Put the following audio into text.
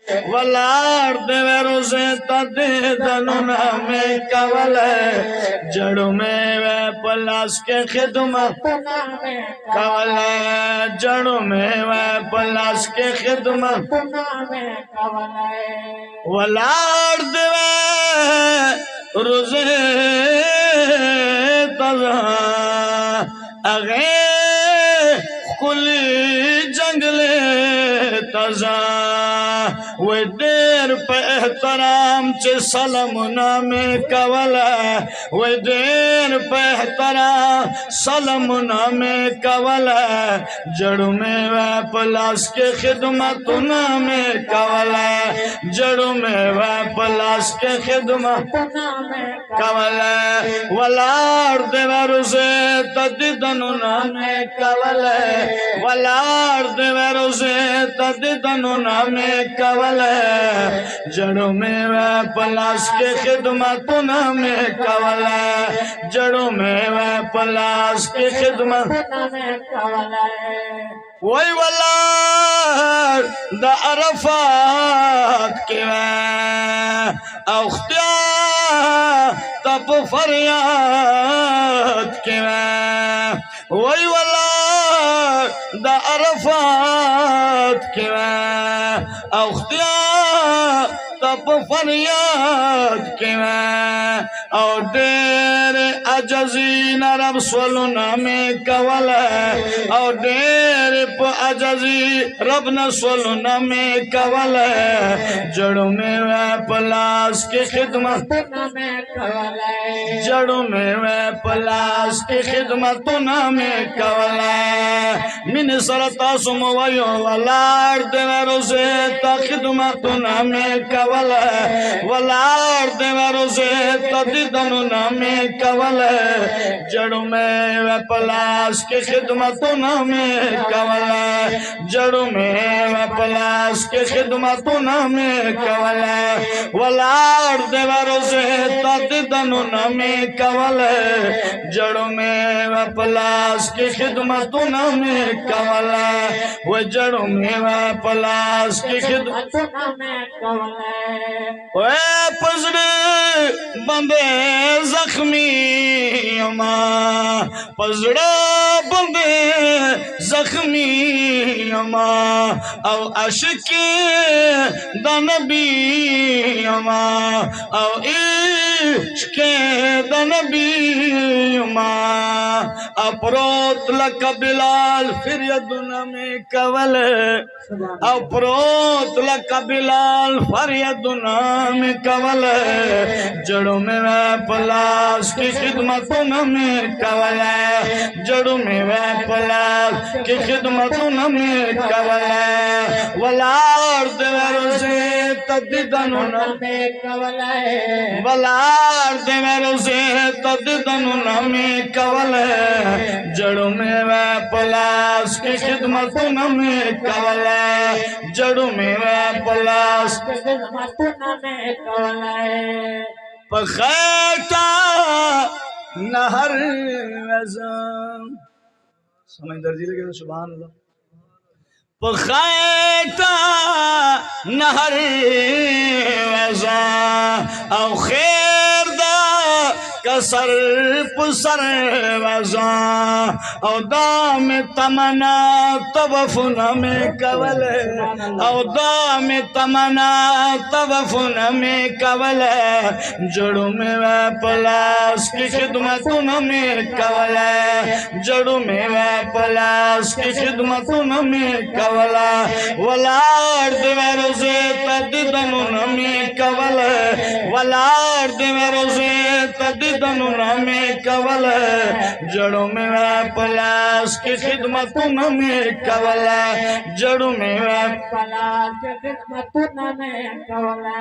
ولاڑ دے روزے تدیدنونا میں کولے جڑو میں وے پلاس کے خدمت کولے جڑو میں وے پلاس کے خدمت ولاڑ دے روزے تدیدنونا اگے کلی جنگلے تزا وہ دیر پہ احترام چے سلمنا میں کولا وہ دیر پہ احترام سلمنا میں کولا جڑو میں وہ پلاس کے خدمتنا میں کولا جڑو میں وہ پلاس کے خدمتنا میں کولا ولاڑ دے روزے تدیدنونا میں کولا ولاڑ دے روزے تدیدنونا میں کولا جڑو میں وہ پلاس کے خدمتنا میں کولا جڑو میں وہ پلاس کے خدمتنا میں کولا وی ولاڑ دا عرفات کے اختیار تب فریاد کے وی ولاڑ دا عرفات کے اختیار تب فریاد کے اور دیر عجزین رب سولنا میں کولا اور دیر پا عجزی رب نسولنا میں کولا جڑو میں وہ پلاس کے خدمتنا میں کولا جڑو میں وہ پلاس کے خدمتنا میں کولا من سرطا سمویو ولاڑ دے روزے تا خدمتنا میں کولا ولاڑ دے روزے تدیدنونا میں کولا جڑو میں وہ پلاس کے خدمتنا میں کولا جڑو میں وہ پلاس کے خدمتنا میں کولا ولاڑ دے روزے تدیدنونا میں کولا جڑو میں وہ پلاس کے خدمتنا میں کولا وہ جڑو میں وہ پلاس کے خدمتنا میں کولا اے پزڑے بندے زخمی ماں پزڑا بندے زخمی ماں او عشقی دا نبی ماں او عشق دا نبی ماں اپروت لکا بلال فریدنا میں کولے اپروت لکا بلال فریدنا میں کولے جڑو میں وہ پلاس کی خدمتنا میں کولا جڑو میں وہ پلاس کی خدمتنا میں کولا ولاڑ دے روزے تدیدنونا میں کولا ولاڑ دے روزے تدیدنونا میں کولا جڑو میں وہ پلاس کی خدمتنا میں کولا جڑو میں وہ پلاس کی خدمتنا میں کولا پخیتا نہر وزم سمجھ درجی لگے سبحان اللہ پخیتا نہر وزم او خیر دا کسر پسر وزم او دام تمنا طوفنا میں کولے او دام تمنا طوفنا میں کولے جڑو میں وہ پلاس کی خدمتنا میں کولے جڑو میں وہ پلاس کی خدمتنا میں کولے ولاڑ دے روزے تدیدنونا میں کولے ولاڑ دے روزے تدیدنونا میں کولے جڑو میں وہ پلاس کی خدمتنا میں کولا جڑو میں وہ پلاس کی خدمتنا میں کولا